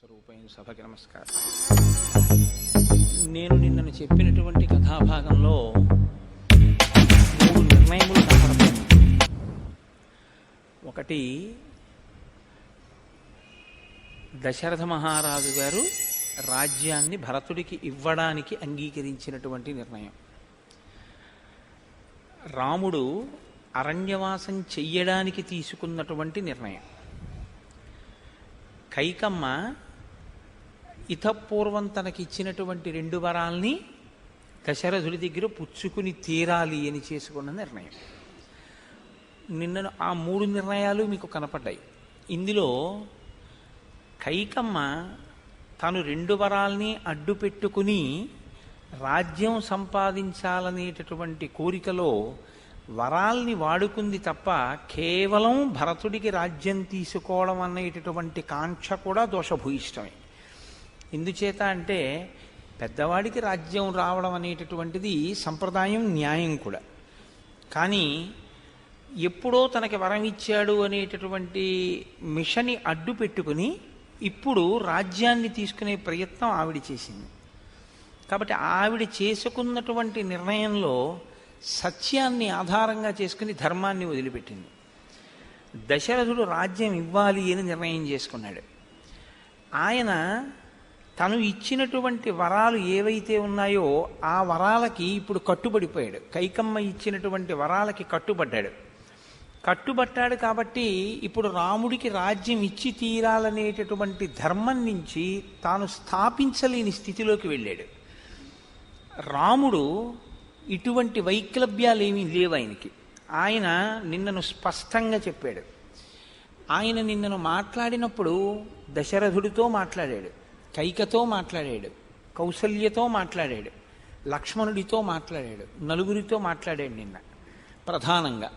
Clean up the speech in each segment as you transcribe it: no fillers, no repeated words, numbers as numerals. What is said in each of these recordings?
స్వరూపైన సభకి నమస్కారం. నేను నిన్నను చెప్పినటువంటి కథాభాగంలో 3 నిర్ణయములు కనపడతాయి. ఒకటి, దశరథ మహారాజు గారు రాజ్యాన్ని భరతుడికి ఇవ్వడానికి అంగీకరించినటువంటి నిర్ణయం. రాముడు అరణ్యవాసం చెయ్యడానికి తీసుకున్నటువంటి నిర్ణయం. కైకమ్మ ఇతపూర్వం తనకిచ్చినటువంటి 2 వరాల్ని దశరథుడి దగ్గర పుచ్చుకుని తీరాలి అని చేసుకున్న నిర్ణయం. నిన్న ఆ 3 నిర్ణయాలు మీకు కనపడ్డాయి. ఇందులో కైకమ్మ తను 2 వరాల్ని అడ్డు పెట్టుకుని రాజ్యం సంపాదించాలనేటటువంటి కోరికలో వరాల్ని వాడుకుంది తప్ప కేవలం భరతుడికి రాజ్యం తీసుకోవడం అనేటటువంటి కాంక్ష కూడా దోషభూయిష్టమే. ఎందుచేత అంటే పెద్దవాడికి రాజ్యం రావడం అనేటటువంటిది సంప్రదాయం, న్యాయం కూడా. కానీ ఎప్పుడో తనకి వరం ఇచ్చాడు అనేటటువంటి మిషని అడ్డు పెట్టుకుని ఇప్పుడు రాజ్యాన్ని తీసుకునే ప్రయత్నం ఆవిడ చేసింది. కాబట్టి ఆవిడ చేసుకున్నటువంటి నిర్ణయంలో సత్యాన్ని ఆధారంగా చేసుకుని ధర్మాన్ని వదిలిపెట్టింది. దశరథుడు రాజ్యం ఇవ్వాలి అని నిర్ణయం చేసుకున్నాడు. ఆయన తను ఇచ్చినటువంటి వరాలు ఏవైతే ఉన్నాయో ఆ వరాలకి ఇప్పుడు కట్టుబడిపోయాడు. కైకమ్మ ఇచ్చినటువంటి వరాలకి కట్టుబట్టాడు కాబట్టి ఇప్పుడు రాముడికి రాజ్యం ఇచ్చి తీరాలనేటటువంటి ధర్మం నుంచి తాను స్థాపించలేని స్థితిలోకి వెళ్ళాడు. రాముడు ఇటువంటి వైక్లభ్యాలేమీ లేవు ఆయనకి. ఆయన నిన్నను స్పష్టంగా చెప్పాడు. ఆయన నిన్నను మాట్లాడినప్పుడు దశరథుడితో మాట్లాడాడు, కైకతో మాట్లాడాడు, కౌసల్యతో మాట్లాడాడు, లక్ష్మణుడితో మాట్లాడాడు, నలుగురితో మాట్లాడాడు. నిన్న ప్రధానంగా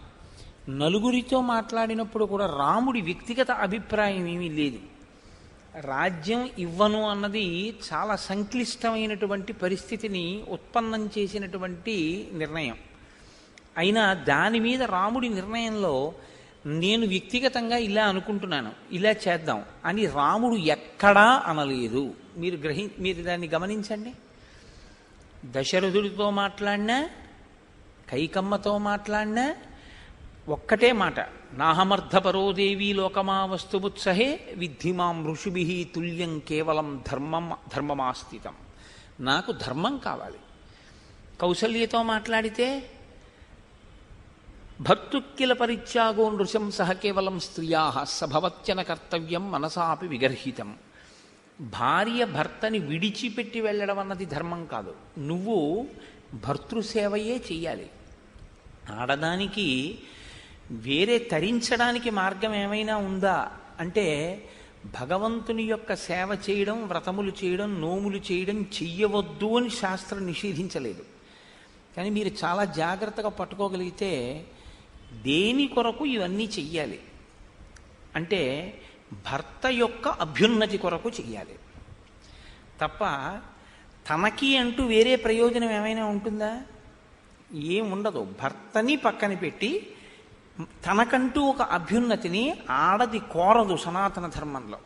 నలుగురితో మాట్లాడినప్పుడు కూడా రాముడి వ్యక్తిగత అభిప్రాయం ఏమీ లేదు. రాజ్యం ఇవ్వను అన్నది చాలా సంక్లిష్టమైనటువంటి పరిస్థితిని ఉత్పన్నం చేసినటువంటి నిర్ణయం. అయినా దాని మీద రాముడి నిర్ణయంలో నేను వ్యక్తిగతంగా ఇలా అనుకుంటున్నాను, ఇలా చేద్దాం అని రాముడు ఎక్కడా అనలేదు. మీరు దాన్ని గమనించండి. దశరథుడితో మాట్లాడినా, కైకమ్మతో మాట్లాడినా ఒక్కటే మాట, నాహమర్థపరోదేవీ లోకమా వస్తుముత్సహే విద్ధిమాం ఋషిభి తుల్యం కేవలం ధర్మమాస్థితం. నాకు ధర్మం కావాలి. కౌసల్యతో మాట్లాడితే భర్తుక్కిల పరిత్యాగో నృశంసః కేవలం స్త్రియా సభవత్యన కర్తవ్యం మనసాపి విగర్హితం. భార్య భర్తని విడిచిపెట్టి వెళ్ళడం అన్నది ధర్మం కాదు. నువ్వు భర్తృసేవయే చెయ్యాలి. ఆడదానికి వేరే తరించడానికి మార్గం ఏమైనా ఉందా అంటే భగవంతుని యొక్క సేవ చేయడం, వ్రతములు చేయడం, నోములు చేయడం చెయ్యవద్దు అని శాస్త్రం నిషేధించలేదు. కానీ మీరు చాలా జాగ్రత్తగా పట్టుకోగలిగితే దేని కొరకు ఇవన్నీ చెయ్యాలి అంటే భర్త యొక్క అభ్యున్నతి కొరకు చెయ్యాలి తప్ప తనకి అంటూ వేరే ప్రయోజనం ఏమైనా ఉంటుందా? ఏం ఉండదు. భర్తని పక్కన పెట్టి తనకంటూ ఒక అభ్యున్నతిని ఆడది కోరదు సనాతన ధర్మంలో.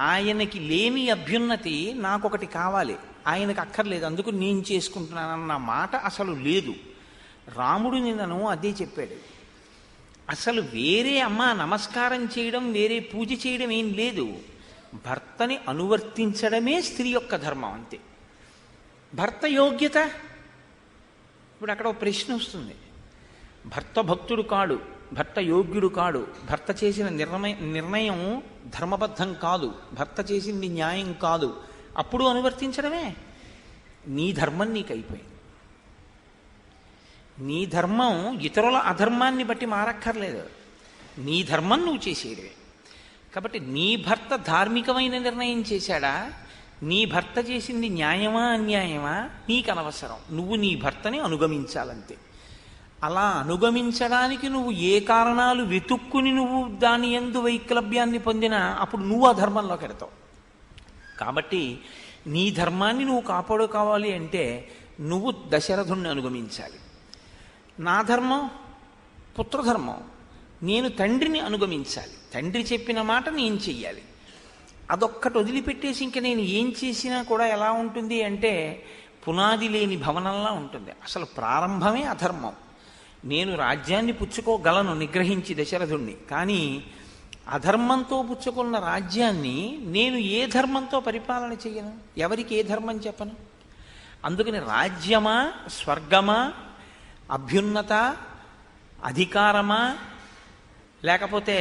ఆయనకి లేని అభ్యున్నతి నాకొకటి కావాలి, ఆయనకు అక్కర్లేదు, అందుకు నేను చేసుకుంటున్నానన్న మాట అసలు లేదు. రాముడు నిన్నను అదే చెప్పాడు. అసలు వేరే నమస్కారం చేయడం, వేరే పూజ చేయడం ఏం లేదు. భర్తని అనువర్తించడమే స్త్రీ యొక్క ధర్మం, అంతే. భర్త యోగ్యత, ఇప్పుడు అక్కడ ఒక ప్రశ్న వస్తుంది. భర్త భక్తుడు కాడు, భర్త యోగ్యుడు కాడు, భర్త చేసిన నిర్ణయం ధర్మబద్ధం కాదు, భర్త చేసింది న్యాయం కాదు, అప్పుడు అనువర్తించడమే. నీ ధర్మం నీకు అయిపోయింది. నీ ధర్మం ఇతరుల అధర్మాన్ని బట్టి మారక్కర్లేదు. నీ ధర్మం నువ్వు చేసేయడమే. కాబట్టి నీ భర్త ధార్మికమైన నిర్ణయం చేశాడా, నీ భర్త చేసింది న్యాయమా అన్యాయమా నీకు అనవసరం. నువ్వు నీ భర్తని అనుగమించాలంతే. అలా అనుగమించడానికి నువ్వు ఏ కారణాలు వెతుక్కుని నువ్వు దాని యందు వైక్లభ్యాన్ని పొందినా అప్పుడు నువ్వు ఆ ధర్మంలోకి వెడతావు. కాబట్టి నీ ధర్మాన్ని నువ్వు కాపాడుకోవాలి అంటే నువ్వు దశరథుణ్ణి అనుగమించాలి. నా ధర్మం పుత్రధర్మం. నేను తండ్రిని అనుగమించాలి, తండ్రి చెప్పిన మాట నేను చెయ్యాలి. అదొక్కటి వదిలిపెట్టేసి ఇంక నేను ఏం చేసినా కూడా ఎలా ఉంటుంది అంటే పునాది లేని భవనంలా ఉంటుంది. అసలు ప్రారంభమే అధర్మం. నేను రాజ్యాన్ని పుచ్చుకోగలను నిగ్రహించి దశరథుణ్ణి, కానీ అధర్మంతో పుచ్చుకున్న రాజ్యాన్ని నేను ఏ ధర్మంతో పరిపాలన చేయను? ఎవరికి ఏ ధర్మం చెప్పను? అందుకని రాజ్యమా, స్వర్గమా, అభ్యున్నత, అధికారమా, లేకపోతే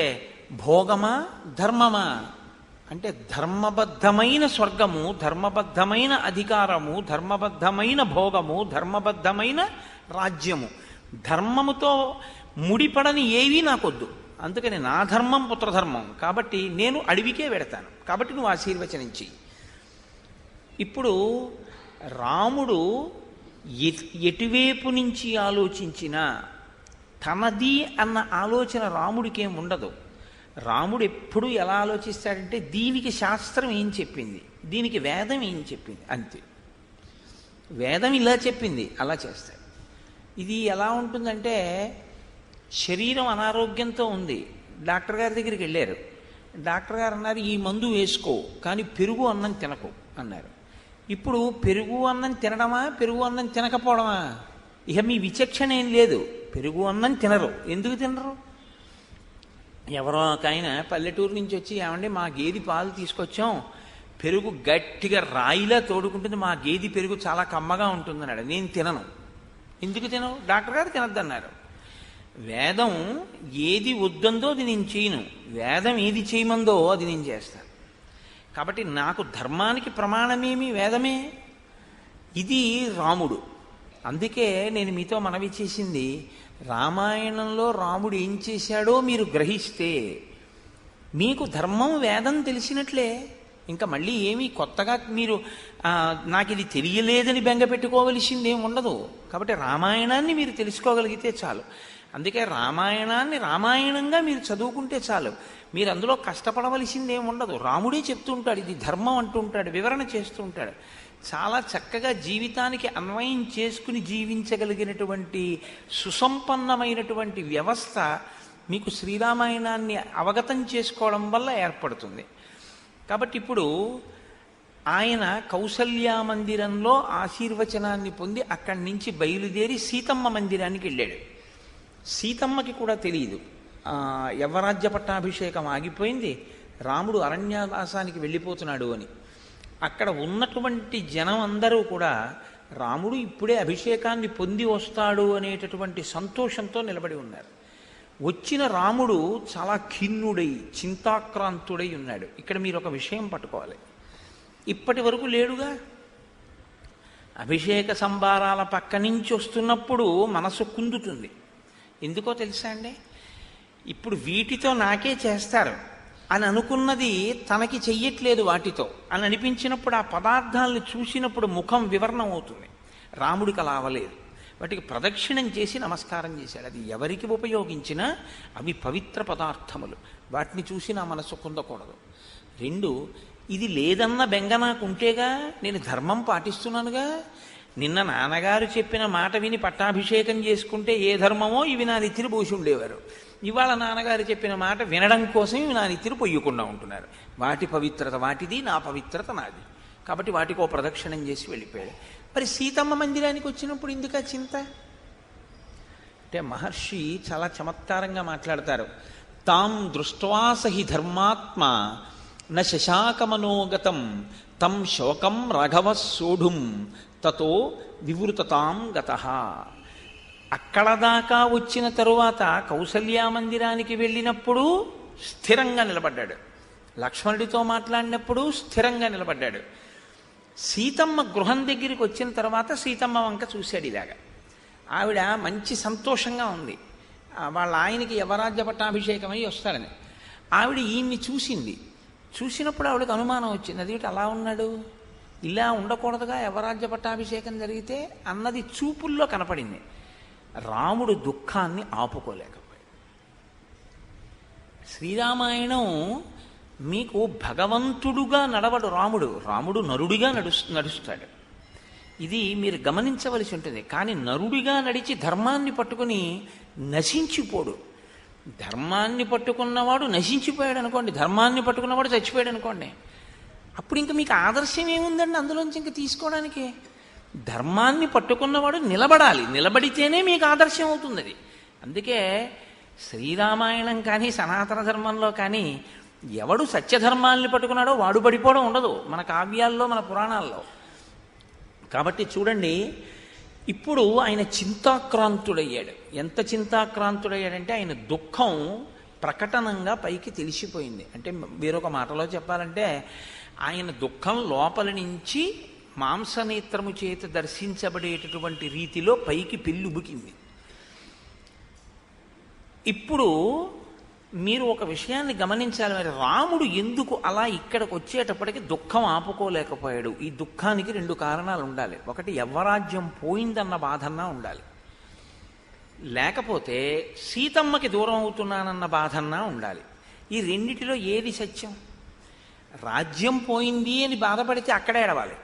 భోగమా, ధర్మమా అంటే ధర్మబద్ధమైన స్వర్గము, ధర్మబద్ధమైన అధికారము, ధర్మబద్ధమైన భోగము, ధర్మబద్ధమైన రాజ్యము, ధర్మముతో ముడిపడని ఏవీ నాకొద్దు. అందుకని నా ధర్మం పుత్రధర్మం, కాబట్టి నేను అడవికే వెడతాను, కాబట్టి నువ్వు ఆశీర్వచనించి. ఇప్పుడు రాముడు ఎటువైపు నుంచి ఆలోచించినా తనది అన్న ఆలోచన రాముడికి ఏం ఉండదు. రాముడు ఎప్పుడు ఎలా ఆలోచిస్తాడంటే దీనికి శాస్త్రం ఏం చెప్పింది, దీనికి వేదం ఏం చెప్పింది, అంతే. వేదం ఇలా చెప్పింది, అలా చేస్తాడు. ఇది ఎలా ఉంటుందంటే శరీరం అనారోగ్యంతో ఉంది, డాక్టర్ గారి దగ్గరికి వెళ్ళారు. డాక్టర్ గారు అన్నారు ఈ మందు వేసుకో, కానీ పెరుగు అన్నం తినకు అన్నారు. ఇప్పుడు పెరుగు అన్నం తినడమా, పెరుగు అన్నం తినకపోవడమా? ఇక మీ విచక్షణ ఏం లేదు. పెరుగు అన్నం తినరు. ఎందుకు తినరు? ఎవరో ఒక ఆయన పల్లెటూరు నుంచి వచ్చి ఏమండి మా గేది పాలు తీసుకొచ్చాం, పెరుగు గట్టిగా రాయిలా తోడుకుంటుంది, మా గేది పెరుగు చాలా కమ్మగా ఉంటుందన్నాడు. నేను తినను. ఎందుకు తినవు? డాక్టర్ గారు తినద్దన్నారు. వేదం ఏది వద్దందో అది నేను చేయను, వేదం ఏది చేయమందో అది నేను చేస్తాను. కాబట్టి నాకు ధర్మానికి ప్రమాణమేమి వేదమే. ఇది రాముడు. అందుకే నేను మీతో మనవి చేసింది, రామాయణంలో రాముడు ఏం చేశాడో మీరు గ్రహిస్తే మీకు ధర్మం వేదం తెలిసినట్లే. ఇంకా మళ్ళీ ఏమీ కొత్తగా మీరు నాకు ఇది తెలియలేదని బెంగ పెట్టుకోవలసింది ఏమి ఉండదు. కాబట్టి రామాయణాన్ని మీరు తెలుసుకోగలిగితే చాలు. అందుకే రామాయణాన్ని రామాయణంగా మీరు చదువుకుంటే చాలు. మీరు అందులో కష్టపడవలసింది ఏమి ఉండదు. రాముడే చెప్తూ ఉంటాడు, ఇది ధర్మం అంటూ ఉంటాడు, వివరణ చేస్తూ ఉంటాడు. చాలా చక్కగా జీవితానికి అన్వయం చేసుకుని జీవించగలిగినటువంటి సుసంపన్నమైనటువంటి వ్యవస్థ మీకు శ్రీరామాయణాన్ని అవగతం చేసుకోవడం వల్ల ఏర్పడుతుంది. కాబట్టి ఇప్పుడు ఆయన కౌసల్యా మందిరంలో ఆశీర్వచనాన్ని పొంది అక్కడి నుంచి బయలుదేరి సీతమ్మ మందిరానికి వెళ్ళాడు. సీతమ్మకి కూడా తెలియదు యవరాజ్య పట్టాభిషేకం ఆగిపోయింది, రాముడు అరణ్యవాసానికి వెళ్ళిపోతున్నాడు అని. అక్కడ ఉన్నటువంటి జనం అందరూ కూడా రాముడు ఇప్పుడే అభిషేకాన్ని పొంది వస్తాడు అనేటటువంటి సంతోషంతో నిలబడి ఉన్నారు. వచ్చిన రాముడు చాలా ఖిన్నుడై చింతాక్రాంతుడై ఉన్నాడు. ఇక్కడ మీరు ఒక విషయం పట్టుకోవాలి. ఇప్పటి వరకు లేడుగా. అభిషేక సంబారాల పక్క నుంచి వస్తున్నప్పుడు మనసు కుందుతుంది. ఎందుకో తెలుసా అండి? ఇప్పుడు వీటితో నాకే చేస్తారు అని అనుకున్నది తనకి చెయ్యట్లేదు వాటితో అని అనిపించినప్పుడు ఆ పదార్థాలను చూసినప్పుడు ముఖం వివరణం అవుతుంది. రాముడికి అలా అవ్వలేదు. వాటికి ప్రదక్షిణం చేసి నమస్కారం చేశాడు. అది ఎవరికి ఉపయోగించినా అవి పవిత్ర పదార్థములు, వాటిని చూసి నా మనసు కుందకూడదు. రెండు, ఇది లేదన్న బెంగ నాకుంటేగా నేను ధర్మం పాటిస్తున్నానుగా. నిన్న నాన్నగారు చెప్పిన మాట విని పట్టాభిషేకం చేసుకుంటే ఏ ధర్మమో ఇవి నా నెత్తిన పోసి ఉండేవారు. ఇవాళ నాన్నగారు చెప్పిన మాట వినడం కోసం ఇవి నా నెత్తిన పొయ్యకుండా ఉంటున్నారు. వాటి పవిత్రత వాటిది, నా పవిత్రత నాది. కాబట్టి వాటికి ఓ ప్రదక్షిణం చేసి వెళ్ళిపోయాడు. మరి సీతమ్మ మందిరానికి వచ్చినప్పుడు ఎందుకు చింత అంటే మహర్షి చాలా చమత్కారంగా మాట్లాడతారు. తాం దృష్ట్వాసహి ధర్మాత్మ న శశాకమనోగతం తం శోకం రాఘవ సోఢుం తతో వివృతతాం గతః. అక్కడ దాకా వచ్చిన తరువాత కౌసల్యా మందిరానికి వెళ్ళినప్పుడు స్థిరంగా నిలబడ్డాడు. లక్ష్మణుడితో మాట్లాడినప్పుడు స్థిరంగా నిలబడ్డాడు. సీతమ్మ గృహం దగ్గరికి వచ్చిన తర్వాత సీతమ్మ వంక చూశాడు ఇలాగా. ఆవిడ మంచి సంతోషంగా ఉంది. వాళ్ళ ఆయనకి యవరాజ్య పట్టాభిషేకమై వస్తాడని. ఆవిడ ఈయన్ని చూసింది. చూసినప్పుడు ఆవిడకి అనుమానం వచ్చింది, అదేమిటి అలా ఉన్నాడు, ఇలా ఉండకూడదుగా యవరాజ్య పట్టాభిషేకం జరిగితే అన్నది చూపుల్లో కనపడింది. రాముడు దుఃఖాన్ని ఆపుకోలేకపోయాడు. శ్రీరామాయణం మీకు భగవంతుడుగా నడవడు రాముడు, రాముడు నరుడిగా నడుస్తాడు. ఇది మీరు గమనించవలసి ఉంటుంది. కానీ నరుడిగా నడిచి ధర్మాన్ని పట్టుకుని నశించిపోడు. ధర్మాన్ని పట్టుకున్నవాడు నశించిపోయాడు అనుకోండి, ధర్మాన్ని పట్టుకున్నవాడు చచ్చిపోయాడు అనుకోండి. అప్పుడు ఇంక మీకు ఆదర్శం ఏముందండి అందులోంచి ఇంక తీసుకోవడానికి? ధర్మాన్ని పట్టుకున్నవాడు నిలబడాలి, నిలబడితేనే మీకు ఆదర్శం అవుతుంది అది. అందుకే శ్రీరామాయణం కానీ సనాతన ధర్మంలో కానీ ఎవడు సత్యధర్మాల్ని పట్టుకున్నాడో వాడు పడిపోవడం ఉండదు మన కావ్యాల్లో, మన పురాణాల్లో. కాబట్టి చూడండి, ఇప్పుడు ఆయన చింతాక్రాంతుడయ్యాడు. ఎంత చింతాక్రాంతుడయ్యాడంటే ఆయన దుఃఖం ప్రకటనంగా పైకి తెలిసిపోయింది. అంటే వేరొక మాటలో చెప్పాలంటే ఆయన దుఃఖం లోపల నుంచి మాంసనేత్రము చేత దర్శించబడేటటువంటి రీతిలో పైకి పెళ్ళుబుకింది. ఇప్పుడు మీరు ఒక విషయాన్ని గమనించాలి. మరి రాముడు ఎందుకు అలా ఇక్కడికి వచ్చేటప్పటికి దుఃఖం ఆపుకోలేకపోయాడు? ఈ దుఃఖానికి రెండు కారణాలు ఉండాలి. ఒకటి, యవ్వరాజ్యం పోయిందన్న బాధన్నా ఉండాలి, లేకపోతే సీతమ్మకి దూరం అవుతున్నానన్న బాధన్నా ఉండాలి. ఈ రెండిటిలో ఏది సత్యం? రాజ్యం పోయింది అని బాధపడితే అక్కడే ఏడవాలి,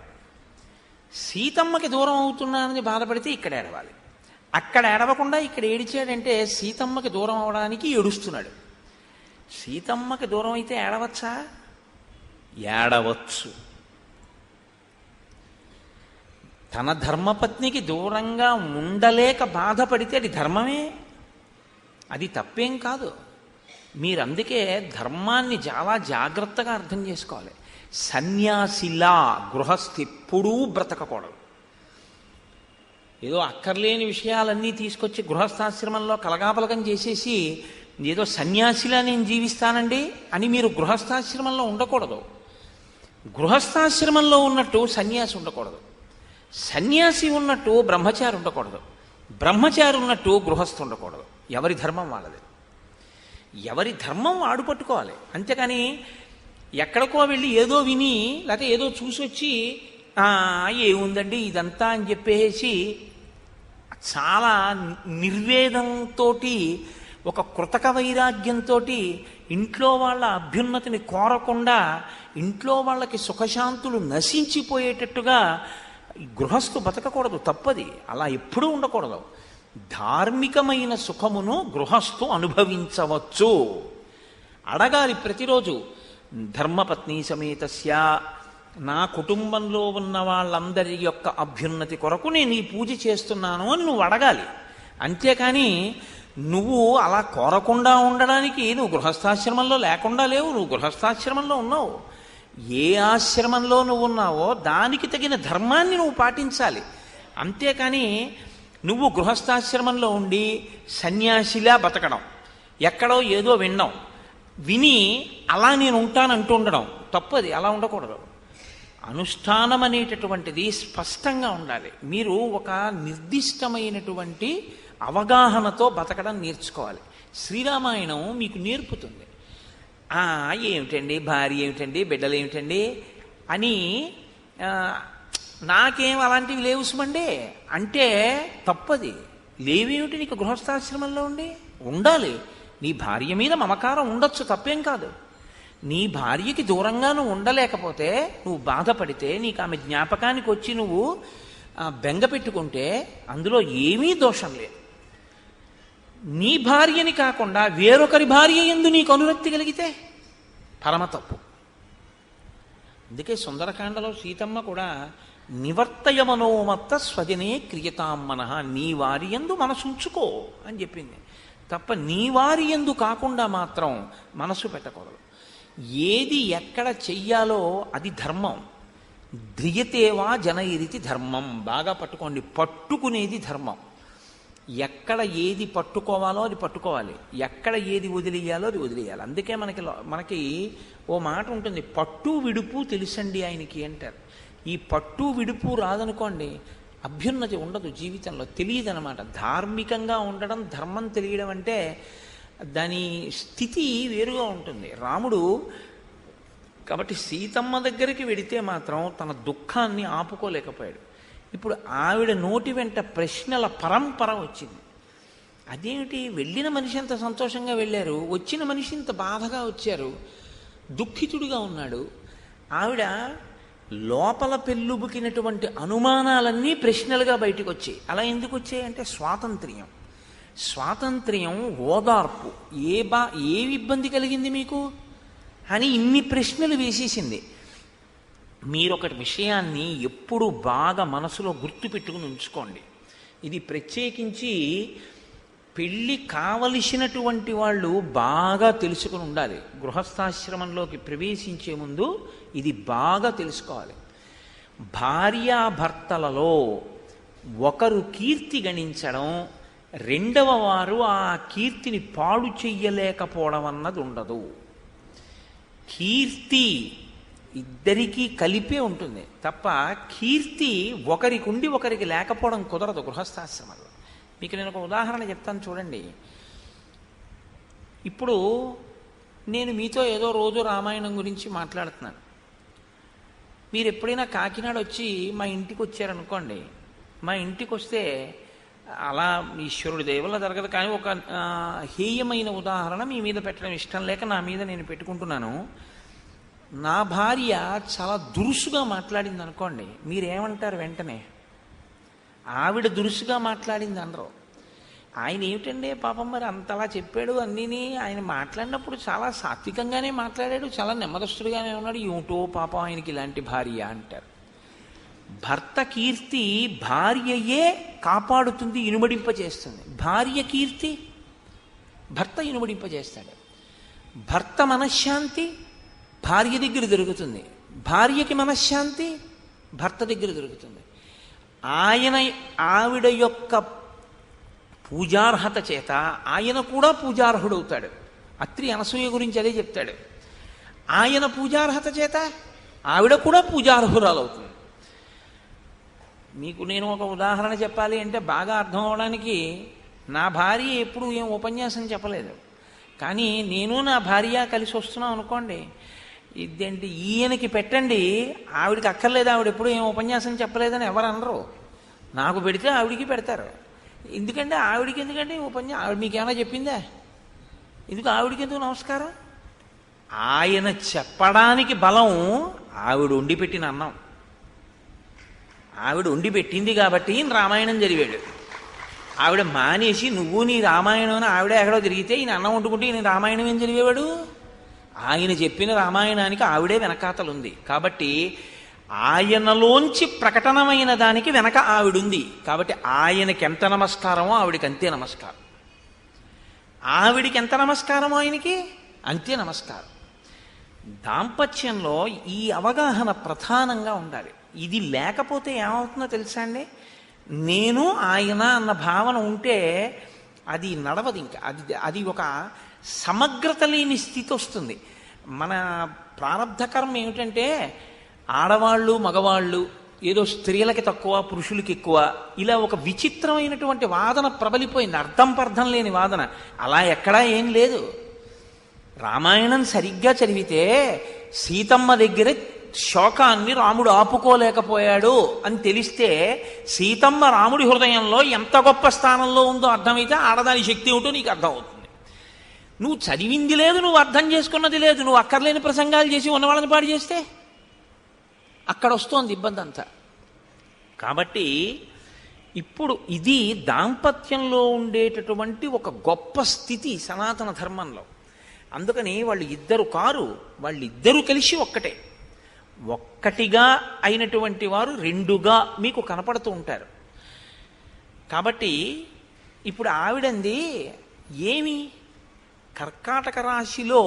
సీతమ్మకి దూరం అవుతున్నానని బాధపడితే ఇక్కడ ఏడవాలి. అక్కడ ఏడవకుండా ఇక్కడ ఏడిచాడంటే సీతమ్మకి దూరం అవడానికి ఏడుస్తున్నాడు. సీతమ్మకి దూరం అయితే ఏడవచ్చా? ఏడవచ్చు. తన ధర్మపత్నికి దూరంగా ఉండలేక బాధపడితే అది ధర్మమే, అది తప్పేం కాదు. మీరు అందుకే ధర్మాన్ని చాలా జాగ్రత్తగా అర్థం చేసుకోవాలి. సన్యాసిలా గృహస్థి ఎప్పుడూ బ్రతకకూడదు. ఏదో అక్కర్లేని విషయాలన్నీ తీసుకొచ్చి గృహస్థాశ్రమంలో కలగాపలకం చేసేసి ఏదో సన్యాసిలా నేను జీవిస్తానండి అని మీరు గృహస్థాశ్రమంలో ఉండకూడదు. గృహస్థాశ్రమంలో ఉన్నట్టు సన్యాసి ఉండకూడదు, సన్యాసి ఉన్నట్టు బ్రహ్మచారి ఉండకూడదు, బ్రహ్మచారి ఉన్నట్టు గృహస్థు ఉండకూడదు. ఎవరి ధర్మం వాళ్ళది, ఎవరి ధర్మం వాడు పట్టుకోవాలి. అంతేకాని ఎక్కడికో వెళ్ళి ఏదో విని లేకపోతే ఏదో చూసి వచ్చి ఏముందండి ఇదంతా అని చెప్పేసి చాలా నిర్వేదంతో, ఒక కృతక వైరాగ్యంతో ఇంట్లో వాళ్ళ అభ్యున్నతిని కోరకుండా ఇంట్లో వాళ్ళకి సుఖశాంతులు నశించిపోయేటట్టుగా గృహస్థు బతకకూడదు, తప్పది. అలా ఎప్పుడూ ఉండకూడదు. ధార్మికమైన సుఖమును గృహస్థు అనుభవించవచ్చు. అడగాలి ప్రతిరోజు, ధర్మపత్ని సమేతస్య, నా కుటుంబంలో ఉన్న వాళ్ళందరి యొక్క అభ్యున్నతి కొరకు నేను ఈ పూజ చేస్తున్నాను అని నువ్వు అడగాలి. అంతేకాని నువ్వు అలా కోరకుండా ఉండడానికి నువ్వు గృహస్థాశ్రమంలో లేకుండా లేవు, నువ్వు గృహస్థాశ్రమంలో ఉన్నావు. ఏ ఆశ్రమంలో నువ్వు ఉన్నావో దానికి తగిన ధర్మాన్ని నువ్వు పాటించాలి. అంతేకాని నువ్వు గృహస్థాశ్రమంలో ఉండి సన్యాసిలా బతకడం, ఎక్కడో ఏదో వినడం, విని అలా నేను ఉంటానంటూ ఉండడం తప్పది. అలా ఉండకూడదు. అనుష్ఠానం అనేటటువంటిది స్పష్టంగా ఉండాలి. మీరు ఒక నిర్దిష్టమైనటువంటి అవగాహనతో బతకడం నేర్చుకోవాలి. శ్రీరామాయణం మీకు నేర్పుతుంది. ఏమిటండి భార్య ఏమిటండి బిడ్డలు ఏమిటండి అని నాకేం అలాంటివి లేవు సుమండి అంటే తప్పది. లేవేమిటి నీకు గృహస్థాశ్రమంలో ఉండాలి. నీ భార్య మీద మమకారం ఉండొచ్చు, తప్పేం కాదు. నీ భార్యకి దూరంగా నువ్వు ఉండలేకపోతే, నువ్వు బాధపడితే, నీకు ఆమె జ్ఞాపకానికి వచ్చి నువ్వు బెంగ పెట్టుకుంటే అందులో ఏమీ దోషం లేదు. నీ భార్యని కాకుండా వేరొకరి భార్య యందు నీకు అనురక్తి కలిగితే పరమ తప్పు. అందుకే సుందరకాండలో సీతమ్మ కూడా నివర్తయ మనోమత్త స్వజనే క్రియతాం మనః, నీ వారి యందు మనసుంచుకో అని చెప్పింది. తప్ప నీ వారి యందు కాకుండా మాత్రం మనసు పెట్టకూడదు. ఏది ఎక్కడ చెయ్యాలో అది ధర్మం. ధ్రియతేవా జనయిరితి ధర్మం. బాగా పట్టుకోండి, పట్టుకునేది ధర్మం. ఎక్కడ ఏది పట్టుకోవాలో అది పట్టుకోవాలి, ఎక్కడ ఏది వదిలేయాలో అది వదిలేయాలి. అందుకే మనకి ఓ మాట ఉంటుంది, పట్టు విడుపు తెలుసండి ఆయనకి అంటారు. ఈ పట్టు విడుపు రాదనుకోండి అభ్యున్నతి ఉండదు జీవితంలో, తెలియదు అనమాట. ధార్మికంగా ఉండడం, ధర్మం తెలియడం అంటే దాని స్థితి వేరుగా ఉంటుంది. రాముడు కాబట్టి సీతమ్మ దగ్గరికి వెడితే మాత్రం తన దుఃఖాన్ని ఆపుకోలేకపోయాడు. ఇప్పుడు ఆవిడ నోటి వెంట ప్రశ్నల పరంపర వచ్చింది. అదేమిటి, వెళ్ళిన మనిషి అంత సంతోషంగా వెళ్ళారు, వచ్చిన మనిషి ఇంత బాధగా వచ్చారు, దుఃఖితుడిగా ఉన్నాడు. ఆవిడ లోపల పెళ్ళుబుకినటువంటి అనుమానాలన్నీ ప్రశ్నలుగా బయటకు వచ్చాయి. అలా ఎందుకు వచ్చాయి అంటే స్వాతంత్ర్యం, ఓదార్పు. ఏ ఇబ్బంది కలిగింది మీకు అని ఇన్ని ప్రశ్నలు వేసేసింది. మీరొకటి విషయాన్ని ఎప్పుడు బాగా మనసులో గుర్తుపెట్టుకుని ఉంచుకోండి. ఇది ప్రత్యేకించి పెళ్ళి కావలసినటువంటి వాళ్ళు బాగా తెలుసుకుని ఉండాలి. గృహస్థాశ్రమంలోకి ప్రవేశించే ముందు ఇది బాగా తెలుసుకోవాలి. భార్యాభర్తలలో ఒకరు కీర్తి గణించడం, రెండవ వారు ఆ కీర్తిని పాడు చెయ్యలేకపోవడం అన్నది ఉండదు. కీర్తి ఇద్దరికీ కలిపే ఉంటుంది తప్ప కీర్తి ఒకరికి ఉండి ఒకరికి లేకపోవడం కుదరదు గృహస్థాశ్రమంలో. మీకు నేను ఒక ఉదాహరణ చెప్తాను చూడండి. ఇప్పుడు నేను మీతో ఏదో రోజు రామాయణం గురించి మాట్లాడుతున్నాను. మీరు ఎప్పుడైనా కాకినాడ వచ్చి మా ఇంటికి వచ్చారనుకోండి, మా ఇంటికి వస్తే అలా ఈశ్వరుడి దయవల్ల జరగదు, కానీ ఒక హేయమైన ఉదాహరణ మీ మీద పెట్టడం ఇష్టం లేక నా మీద నేను పెట్టుకుంటున్నాను. నా భార్య చాలా దురుసుగా మాట్లాడింది అనుకోండి, మీరేమంటారు? వెంటనే ఆవిడ దురుసుగా మాట్లాడింది అనరు. ఆయన ఏమిటండి పాపం మరి అంతలా చెప్పాడు అన్నీని, ఆయన మాట్లాడినప్పుడు చాలా సాత్వికంగానే మాట్లాడాడు, చాలా నెమ్మదస్తుడిగానే ఉన్నాడు, ఏమిటో పాపం ఆయనకి ఇలాంటి భార్య అంటారు. భర్త కీర్తి భార్యయే కాపాడుతుంది, ఇనుమడింపజేస్తుంది. భార్య కీర్తి భర్త ఇనుమడింపజేస్తాడు. భర్త మనశ్శాంతి భార్య దగ్గర దొరుకుతుంది, భార్యకి మనశ్శాంతి భర్త దగ్గర దొరుకుతుంది. ఆవిడ యొక్క పూజార్హత చేత ఆయన కూడా పూజార్హుడవుతాడు. అత్రి అనసూయ గురించి అదే చెప్తాడు. ఆయన పూజార్హత చేత ఆవిడ కూడా పూజార్హురాలవుతుంది. మీకు నేను ఒక ఉదాహరణ చెప్పాలి అంటే బాగా అర్థం అవడానికి, నా భార్య ఎప్పుడు ఏం ఉపన్యాసం చెప్పలేదు, కానీ నేను నా భార్య కలిసి వస్తున్నాం అనుకోండి, ఇదేంటి ఈయనకి పెట్టండి, ఆవిడికి అక్కర్లేదు, ఆవిడ ఎప్పుడు ఏం ఉపన్యాసం చెప్పలేదని ఎవరు అనరు. నాకు పెడితే ఆవిడికి పెడతారు. ఎందుకంటే ఆవిడికి ఎందుకంటే ఆవిడ మీకేమైనా చెప్పిందా? ఎందుకు ఆవిడికి ఎందుకు నమస్కారం? ఆయన చెప్పడానికి బలం ఆవిడ వండి పెట్టిన అన్నం. ఆవిడ వండి పెట్టింది కాబట్టి రామాయణం చదివాడు. ఆవిడ మానేసి నువ్వు నీ రామాయణం అని ఆవిడ ఎక్కడో తిరిగితే ఈయన అన్నం వండుకుంటే ఈయన రామాయణం ఏం చదివేవాడు? ఆయన చెప్పిన రామాయణానికి ఆవిడే వెనకాతలుంది కాబట్టి ఆయనలోంచి ప్రకటనమైన దానికి వెనక ఆవిడుంది కాబట్టి ఆయనకి ఎంత నమస్కారమో ఆవిడికి అంతే నమస్కారం, ఆవిడికి ఎంత నమస్కారమో ఆయనకి అంతే నమస్కారం. దాంపత్యంలో ఈ అవగాహన ప్రధానంగా ఉండాలి. ఇది లేకపోతే ఏమవుతుందో తెలుసా అండి? నేను ఆయన అన్న భావన ఉంటే అది నడవదు. ఇంకా అది ఒక సమగ్రత లేని స్థితి వస్తుంది. మన ప్రారబ్ధ కర్మ ఏమిటంటే ఆడవాళ్ళు మగవాళ్ళు ఏదో స్త్రీలకి తక్కువ పురుషులకి ఎక్కువ, ఇలా ఒక విచిత్రమైనటువంటి వాదన ప్రబలిపోయింది, అర్థం పర్థం లేని వాదన. అలా ఎక్కడా ఏం లేదు. రామాయణం సరిగ్గా చదివితే సీతమ్మ దగ్గర శోకాన్ని రాముడు ఆపుకోలేకపోయాడు అని తెలిస్తే సీతమ్మ రాముడి హృదయంలో ఎంత గొప్ప స్థానంలో ఉందో అర్థమైతే ఆడదాని శక్తి ఏమిటో నీకు అర్థమవుతుంది. నువ్వు చదివింది లేదు, నువ్వు అర్థం చేసుకున్నది లేదు, నువ్వు అక్కర్లేని ప్రసంగాలు చేసి ఉన్నవాళ్ళని పాడు చేస్తే అక్కడ వస్తోంది ఇబ్బంది అంతా. కాబట్టి ఇప్పుడు ఇది దాంపత్యంలో ఉండేటటువంటి ఒక గొప్ప స్థితి సనాతన ధర్మంలో. అందుకని వాళ్ళు ఇద్దరు కారు, వాళ్ళిద్దరూ కలిసి ఒక్కటే, ఒక్కటిగా అయినటువంటి వారు రెండుగా మీకు కనపడుతూ ఉంటారు. కాబట్టి ఇప్పుడు ఆవిడంది ఏమి కర్కాటక రాశిలో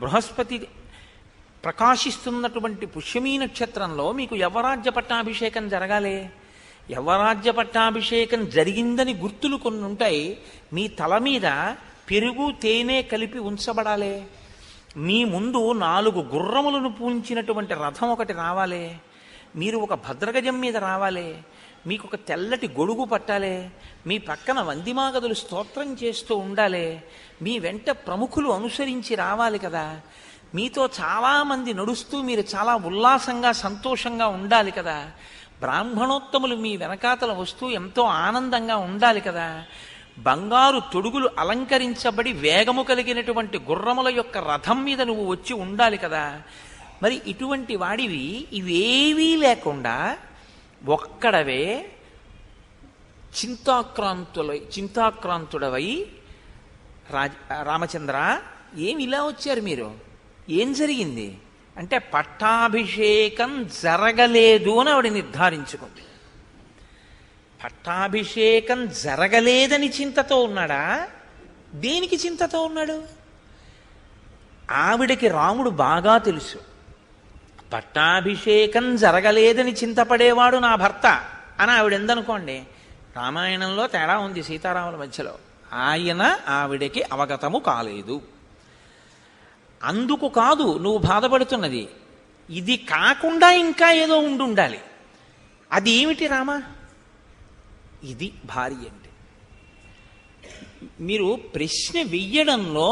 బృహస్పతి ప్రకాశిస్తున్నటువంటి పుష్యమీ నక్షత్రంలో మీకు యవరాజ్య పట్టాభిషేకం జరగాలి. యవరాజ్య పట్టాభిషేకం జరిగిందని గుర్తులు కొన్ని ఉంటాయి. మీ తల మీద పెరుగు తేనె కలిపి ఉంచబడాలి. మీ ముందు 4 గుర్రములను పూంచినటువంటి రథం ఒకటి రావాలి. మీరు ఒక భద్రగజం మీద రావాలి. మీకు ఒక తెల్లటి గొడుగు పట్టాలి. మీ పక్కన వందిమాగదులు స్తోత్రం చేస్తూ ఉండాలి. మీ వెంట ప్రముఖులు అనుసరించి రావాలి కదా. మీతో చాలామంది నడుస్తూ మీరు చాలా ఉల్లాసంగా సంతోషంగా ఉండాలి కదా. బ్రాహ్మణోత్తములు మీ వెనకాతల వస్తూ ఎంతో ఆనందంగా ఉండాలి కదా. బంగారు తొడుగులు అలంకరించబడి వేగము కలిగినటువంటి గుర్రముల యొక్క రథం మీద నువ్వు వచ్చి ఉండాలి కదా. మరి ఇటువంటి వాడివి ఇవేవీ లేకుండా ఒక్కడవే చింతాక్రాంతుడవై రామచంద్ర ఏమి ఇలా వచ్చారు మీరు? ఏం జరిగింది? అంటే పట్టాభిషేకం జరగలేదు అని ఆవిడ నిర్ధారించుకుంది. పట్టాభిషేకం జరగలేదని చింతతో ఉన్నాడా? దేనికి చింతతో ఉన్నాడు? ఆవిడకి రాముడు బాగా తెలుసు. పట్టాభిషేకం జరగలేదని చింతపడేవాడు నా భర్త అని ఆవిడ ఎందనుకోండి, రామాయణంలో తేడా ఉంది సీతారాముల మధ్యలో. ఆయన ఆవిడకి అవగతము కాలేదు. అందుకు కాదు నువ్వు బాధపడుతున్నది, ఇది కాకుండా ఇంకా ఏదో ఉండాలి. అది ఏమిటి రామా? ఇది భార్య అంటే. మీరు ప్రశ్న వెయ్యడంలో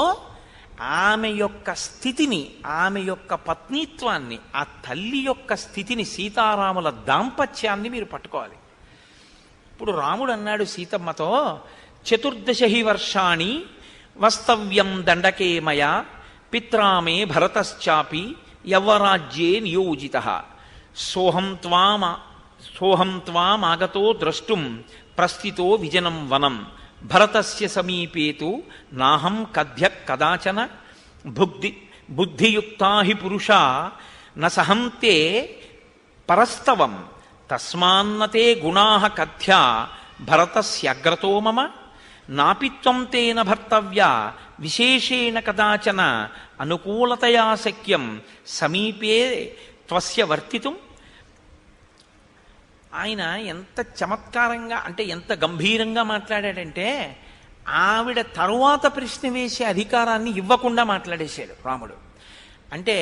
ఆమె యొక్క స్థితిని, ఆమె యొక్క పత్నిత్వాన్ని, ఆ తల్లి యొక్క స్థితిని, సీతారాముల దాంపత్యాన్ని మీరు పట్టుకోవాలి. ఇప్పుడు రాముడు అన్నాడు సీతమ్మతో, 14 వర్షాణి వస్తవ్యం దండకే మయా పిత్రామే భరతశ్చాపి యవ్వరాజ్యే నియోజితః సోహం త్వామాగతో ద్రష్టుం ప్రస్థితో విజనం వనం భరతస్య సమీపేతు నాహం కద్య కదాచన బుద్ధియుక్తా హి పురుషా న సహంతే పరస్తవం తస్మాన్నతే గుణాః కథ్యా భరతస్యగ్రతో మమ నాపిత్వం తేన భర్తవ్యా విశేషేణ కదాచన అనుకూలతయా శక్యం సమీపే త్వస్య వర్తితుం. ఆయన ఎంత చమత్కారంగా, అంటే ఎంత గంభీరంగా మాట్లాడాడంటే, ఆవిడ తరువాత ప్రశ్న వేసే అధికారాన్ని ఇవ్వకుండా మాట్లాడేశాడు రాముడు. అంటే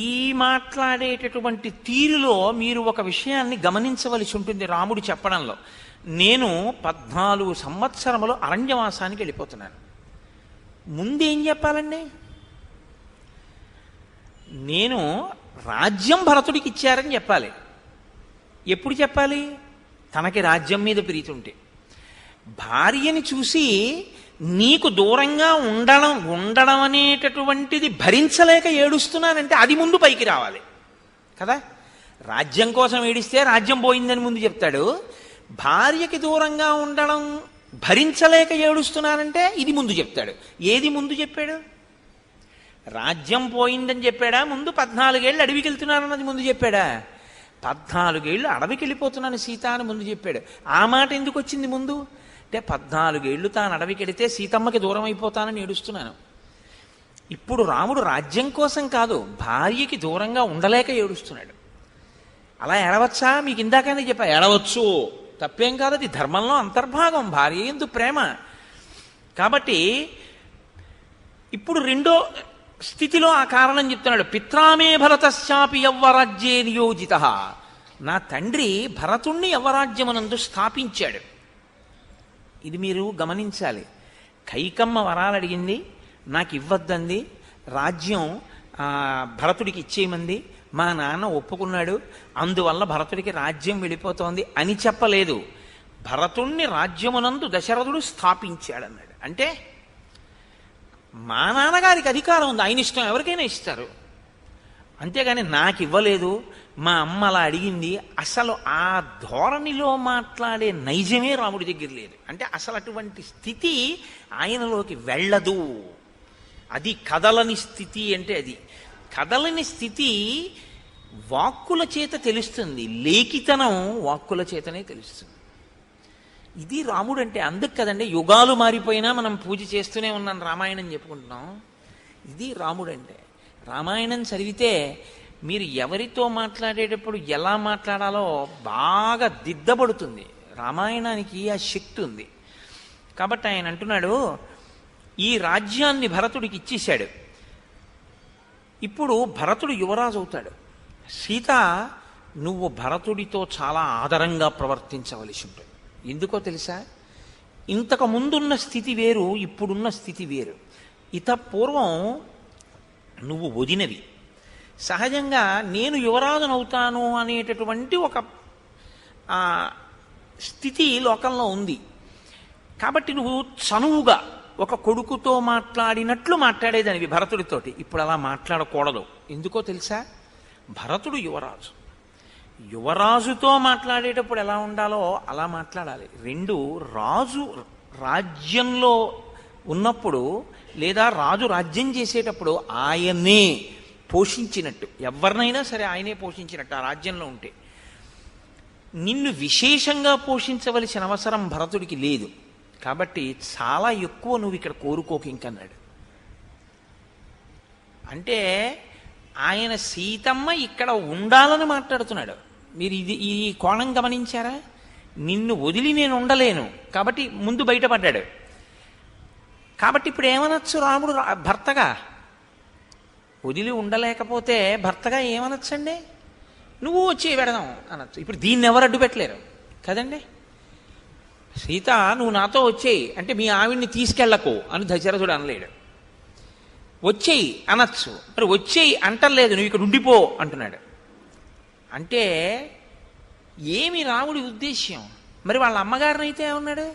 ఈ మాట్లాడేటటువంటి తీరులో మీరు ఒక విషయాన్ని గమనించవలసి ఉంటుంది రాముడు చెప్పడంలో. నేను 14 సంవత్సరములు అరణ్యవాసానికి వెళ్ళిపోతున్నాను. ముందేం చెప్పాలండి? నేను రాజ్యం భరతుడికి ఇచ్చారని చెప్పాలి. ఎప్పుడు చెప్పాలి? తనకి రాజ్యం మీద ప్రీతి ఉంటే. భార్యని చూసి నీకు దూరంగా ఉండడం అనేటటువంటిది భరించలేక ఏడుస్తున్నానంటే అది ముందు పైకి రావాలి కదా. రాజ్యం కోసం ఏడిస్తే రాజ్యం పోయిందని ముందు చెప్తాడు. భార్యకి దూరంగా ఉండడం భరించలేక ఏడుస్తున్నానంటే ఇది ముందు చెప్తాడు. ఏది ముందు చెప్పాడు? రాజ్యం పోయిందని చెప్పాడా ముందు? 14 ఏళ్ళు అడవికి వెళ్తున్నానన్నది ముందు చెప్పాడా? 14 ఏళ్ళు అడవికి వెళ్ళిపోతున్నాను సీత అని ముందు చెప్పాడు. ఆ మాట ఎందుకు వచ్చింది ముందు అంటే, 14 ఏళ్ళు తాను అడవికి వెళితే సీతమ్మకి దూరం అయిపోతానని ఏడుస్తున్నాను. ఇప్పుడు రాముడు రాజ్యం కోసం కాదు, భార్యకి దూరంగా ఉండలేక ఏడుస్తున్నాడు. అలా ఏడవచ్చా? మీకు ఇందాకనే చెప్పా, ఏడవచ్చు, తప్పేం కాదు, అది ధర్మంలో అంతర్భాగం, భార్య యందు ప్రేమ. కాబట్టి ఇప్పుడు రెండో స్థితిలో ఆ కారణం చెప్తున్నాడు. పిత్రామే భరతశ్చాపి యవ్వరాజ్యే నియోజితః. నా తండ్రి భరతుణ్ణి యవ్వరాజ్యమునందు స్థాపించాడు. ఇది మీరు గమనించాలి. కైకమ్మ వరాలు అడిగింది, నాకు ఇవ్వద్దంది, రాజ్యం భరతుడికి ఇచ్చేయమంది, మా నాన్న ఒప్పుకున్నాడు, అందువల్ల భరతుడికి రాజ్యం వెళ్ళిపోతోంది అని చెప్పలేదు. భరతుణ్ణి రాజ్యమునందు దశరథుడు స్థాపించాడన్నాడు. అంటే మా నాన్నగారికి అధికారం ఉంది, ఆయన ఇష్టం, ఎవరికైనా ఇస్తారు. అంతేగాని నాకు ఇవ్వలేదు, మా అమ్మ అలా అడిగింది, అసలు ఆ ధోరణిలో మాట్లాడే నైజమే రాముడి దగ్గర లేదు. అంటే అసలు అటువంటి స్థితి ఆయనలోకి వెళ్ళదు. అది కదలని స్థితి. అంటే అది కదలని స్థితి వాక్కుల చేత తెలుస్తుంది, లేఖితనం వాక్కుల చేతనే తెలుస్తుంది. ఇది రాముడు అంటే. అందుకు కదండి యుగాలు మారిపోయినా మనం పూజ చేస్తూనే ఉన్నాం, రామాయణం చెప్పుకుంటున్నాం. ఇది రాముడు అంటే. రామాయణం చదివితే మీరు ఎవరితో మాట్లాడేటప్పుడు ఎలా మాట్లాడాలో బాగా దిద్దబడుతుంది. రామాయణానికి ఆ శక్తి ఉంది. కాబట్టి ఆయన అంటున్నాడు, ఈ రాజ్యాన్ని భరతుడికి ఇచ్చేశాడు. ఇప్పుడు భరతుడు యువరాజు అవుతాడు. సీత, నువ్వు భరతుడితో చాలా ఆదరంగా ప్రవర్తించవలసి ఉంటుంది. ఎందుకో తెలుసా? ఇంతకు ముందున్న స్థితి వేరు, ఇప్పుడున్న స్థితి వేరు. పూర్వం నువ్వు వదినవి. సహజంగా నేను యువరాజునవుతాను అనేటటువంటి ఒక స్థితి లోకంలో ఉంది. కాబట్టి నువ్వు చనువుగా ఒక కొడుకుతో మాట్లాడినట్లు మాట్లాడేదానివి భరతుడితోటి. ఇప్పుడు అలా మాట్లాడకూడదు. ఎందుకో తెలుసా? భరతుడు యువరాజు. యువరాజుతో మాట్లాడేటప్పుడు ఎలా ఉండాలో అలా మాట్లాడాలి. రెండు, రాజు రాజ్యంలో ఉన్నప్పుడు లేదా రాజు రాజ్యం చేసేటప్పుడు ఆయనే పోషించినట్టు, ఎవరినైనా సరే ఆయనే పోషించినట్టు ఆ రాజ్యంలో ఉంటే. నిన్ను విశేషంగా పోషించవలసిన అవసరం భరతుడికి లేదు, కాబట్టి చాలా ఎక్కువ నువ్వు ఇక్కడ కోరుకోకు ఇంకన్నాడు. అంటే ఆయన సీతమ్మ ఇక్కడ ఉండాలని మాట్లాడుతున్నాడు. మీరు ఈ కోణం గమనించారా? నిన్ను వదిలి నేను ఉండలేను కాబట్టి ముందు బయటపడ్డాడు. కాబట్టి ఇప్పుడు ఏమనొచ్చు రాముడు భర్తగా? వదిలి ఉండలేకపోతే భర్తగా ఏమనొచ్చండి? నువ్వు వచ్చి పెడదాం అనొచ్చు. ఇప్పుడు దీన్ని ఎవరు అడ్డు పెట్టలేరు కదండి. సీత నువ్వు నాతో వచ్చేయి అంటే మీ ఆవిడ్ని తీసుకెళ్ళకు అని దశరథుడు అనలేడు. వచ్చేయి అనొచ్చు, మరి వచ్చేయి అంటలేదు, నువ్వు ఇక్కడ ఉండిపో అంటున్నాడు. అంటే ఏమి రాముడి ఉద్దేశ్యం? మరి వాళ్ళ అమ్మగారిని అయితే ఏమన్నాడు?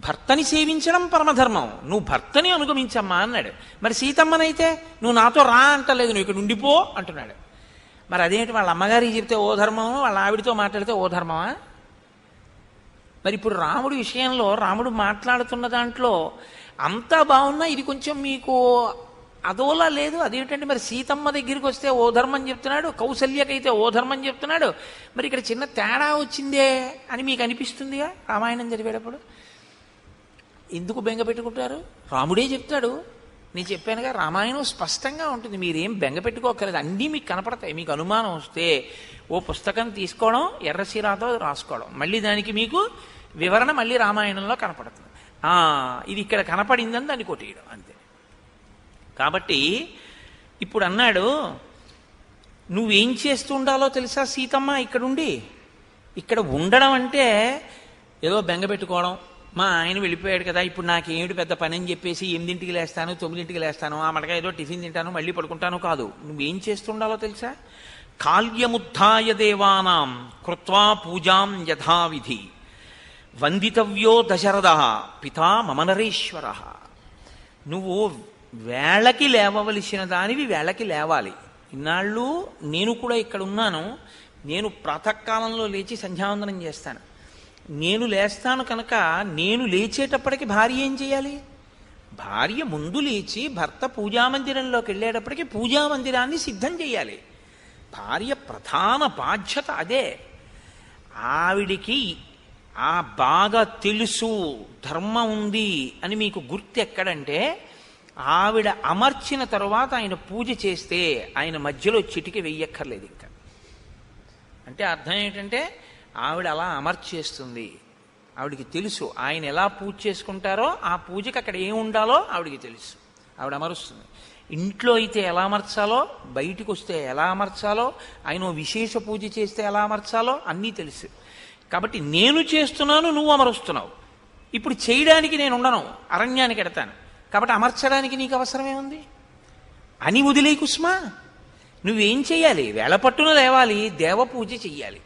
భర్తని సేవించడం పరమధర్మం, నువ్వు భర్తని అనుగమించమ్మా అన్నాడు. మరి సీతమ్మనైతే నువ్వు నాతో రా అంటలేదు, నువ్వు ఇక్కడ ఉండిపో అంటున్నాడు. మరి అదేంటి, వాళ్ళ అమ్మగారికి చెప్తే ఓ ధర్మము, వాళ్ళ ఆవిడితో మాట్లాడితే ఓ ధర్మమా? మరి ఇప్పుడు రాముడి విషయంలో రాముడు మాట్లాడుతున్న దాంట్లో అంతా బాగున్నా ఇది కొంచెం మీకు అదోలా లేదు. అదేమిటంటే మరి సీతమ్మ దగ్గరికి వస్తే ఓ ధర్మం చెప్తున్నాడు, కౌసల్యకైతే ఓ ధర్మం చెప్తున్నాడు, మరి ఇక్కడ చిన్న తేడా వచ్చిందే అని మీకు అనిపిస్తుందిగా రామాయణం చదివేటప్పుడు. ఎందుకు బెంగ పెట్టుకుంటారు? రాముడే చెప్తాడు. నేను చెప్పానుగా, రామాయణం స్పష్టంగా ఉంటుంది, మీరేం బెంగ పెట్టుకోకర్లేదు, అన్నీ మీకు కనపడతాయి. మీకు అనుమానం వస్తే ఓ పుస్తకం తీసుకోవడం, ఎర్రసిరాతో రాసుకోవడం, మళ్ళీ దానికి మీకు వివరణ మళ్ళీ రామాయణంలో కనపడుతుంది. ఇది ఇక్కడ కనపడిందని దాన్ని కొట్టేయడం అంతే. కాబట్టి ఇప్పుడు అన్నాడు, నువ్వేం చేస్తూ ఉండాలో తెలుసా సీతమ్మ? ఇక్కడుండి ఇక్కడ ఉండడం అంటే ఏదో బెంగ పెట్టుకోవడం, మా ఆయన వెళ్ళిపోయాడు కదా ఇప్పుడు నాకేమిటి పెద్ద పని అని చెప్పేసి 8ంటికి లేస్తాను 9ంటికి లేస్తాను, ఆ మటగా ఏదో టిఫిన్ తింటాను మళ్ళీ పడుకుంటాను కాదు. నువ్వేం చేస్తుండాలో తెలుసా? కాల్యముత్థాయ దేవానాం కృత్వా పూజాం యథావిధి వందితవ్యో దశరథ పితా మమ నరేశ్వర. నువ్వు వేళకి లేవవలసిన దానివి వేళకి లేవాలి. ఇన్నాళ్ళు నేను కూడా ఇక్కడ ఉన్నాను, నేను ప్రాతకాలంలో లేచి సంధ్యావందనం చేస్తాను, నేను లేస్తాను కనుక నేను లేచేటప్పటికి భార్య ఏం చేయాలి? భార్య ముందు లేచి భర్త పూజామందిరంలోకి వెళ్ళేటప్పటికి పూజామందిరాన్ని సిద్ధం చేయాలి. భార్య ప్రధాన బాధ్యత అదే. ఆవిడికి ఆ బాగా తెలుసు ధర్మం ఉంది అని మీకు గుర్తు ఎక్కడంటే, ఆవిడ అమర్చిన తరువాత ఆయన పూజ చేస్తే ఆయన మధ్యలో చిటికి వెయ్యక్కర్లేదు ఇంకా. అంటే అర్థం ఏంటంటే ఆవిడ అలా అమర్చేస్తుంది, ఆవిడికి తెలుసు ఆయన ఎలా పూజ చేసుకుంటారో ఆ పూజకి అక్కడ ఏం ఉండాలో ఆవిడికి తెలుసు, ఆవిడ అమరుస్తుంది. ఇంట్లో అయితే ఎలా అమర్చాలో, బయటికి వస్తే ఎలా అమర్చాలో, ఆయన విశేష పూజ చేస్తే ఎలా అమర్చాలో అన్నీ తెలుసు. కాబట్టి నేను చేస్తున్నాను, నువ్వు అమరుస్తున్నావు. ఇప్పుడు చేయడానికి నేను ఉండను, అరణ్యానికి ఎడతాను, కాబట్టి అమర్చడానికి నీకు అవసరమేముంది అని వదిలే కుస్మా. నువ్వేం చెయ్యాలి? వేళపట్టున లేవాలి, దేవపూజ చెయ్యాలి.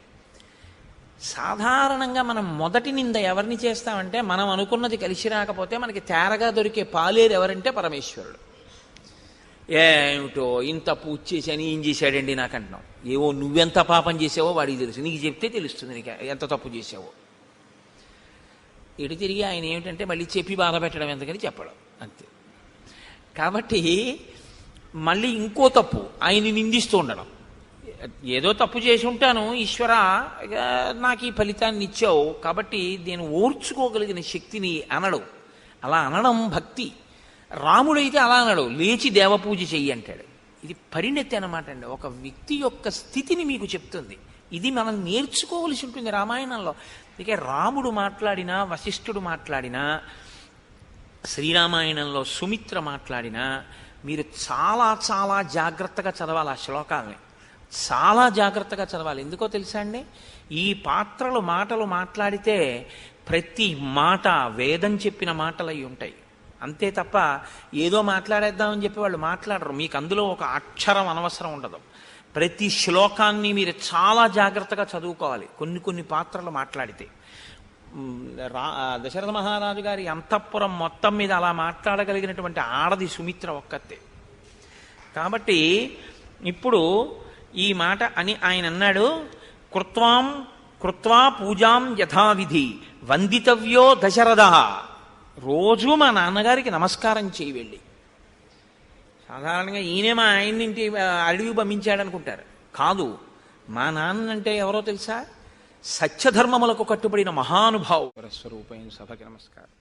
సాధారణంగా మనం మొదటి నింద ఎవరిని చేస్తామంటే, మనం అనుకున్నది కలిసి రాకపోతే మనకి తేరగా దొరికే పాలేరు ఎవరంటే పరమేశ్వరుడు. ఏమిటో ఇంత పూజ చేశాను ఏం చేశాడండి నాకంటున్నావు. ఏవో నువ్వెంత పాపం చేసావో వాడికి తెలుసు, నీకు చెప్తే తెలుస్తుంది నీకు ఎంత తప్పు చేసావో. ఇటు తిరిగి ఆయన ఏమిటంటే మళ్ళీ చెప్పి బాధ పెట్టడం ఎందుకని చెప్పడం అంతే. కాబట్టి మళ్ళీ ఇంకో తప్పు ఆయన్ని నిందిస్తూ ఉండడం. ఏదో తప్పు చేసి ఉంటాను ఈశ్వర, నాకు ఈ ఫలితాన్ని ఇచ్చావు కాబట్టి నేను ఓర్చుకోగలిగిన శక్తిని అనడం. అలా అనడం భక్తి. రాముడైతే అలా అనడు, లేచి దేవపూజ చెయ్యి అంటాడు. ఇది పరిణతి అనమాట అండి, ఒక వ్యక్తి యొక్క స్థితిని మీకు చెప్తుంది. ఇది మనం నేర్చుకోవలసి ఉంటుంది రామాయణంలో. అందుకే రాముడు మాట్లాడినా, వశిష్ఠుడు మాట్లాడినా, శ్రీరామాయణంలో సుమిత్ర మాట్లాడినా మీరు చాలా చాలా జాగ్రత్తగా చదవాలి ఆ శ్లోకాలని, చాలా జాగ్రత్తగా చదవాలి. ఎందుకో తెలుసా అండి, ఈ పాత్రలు మాటలు మాట్లాడితే ప్రతి మాట వేదం చెప్పిన మాటలు అయి ఉంటాయి. అంతే తప్ప ఏదో మాట్లాడేద్దామని చెప్పి వాళ్ళు మాట్లాడరు. మీకు అందులో ఒక అక్షరం అనవసరం ఉండదు. ప్రతి శ్లోకాన్ని మీరు చాలా జాగ్రత్తగా చదువుకోవాలి. కొన్ని కొన్ని పాత్రలు మాట్లాడితే దశరథ మహారాజు గారి అంతఃపురం మొత్తం మీద అలా మాట్లాడగలిగినటువంటి ఆడది సుమిత్ర ఒక్కతే. కాబట్టి ఇప్పుడు ఈ మాట అని ఆయన అన్నాడు, కృత్వా పూజాం యథావిధి వందితవ్యో దశరథ. రోజు మా నాన్నగారికి నమస్కారం చేయి వెళ్ళి. సాధారణంగా ఈయనే మా ఆయన్నింటి అడవి పంపించాడు అనుకుంటారు. కాదు, మా నాన్న అంటే ఎవరో తెలుసా? సత్యధర్మములకు కట్టుబడిన మహానుభావు స్వరూపైన సభకి నమస్కారం.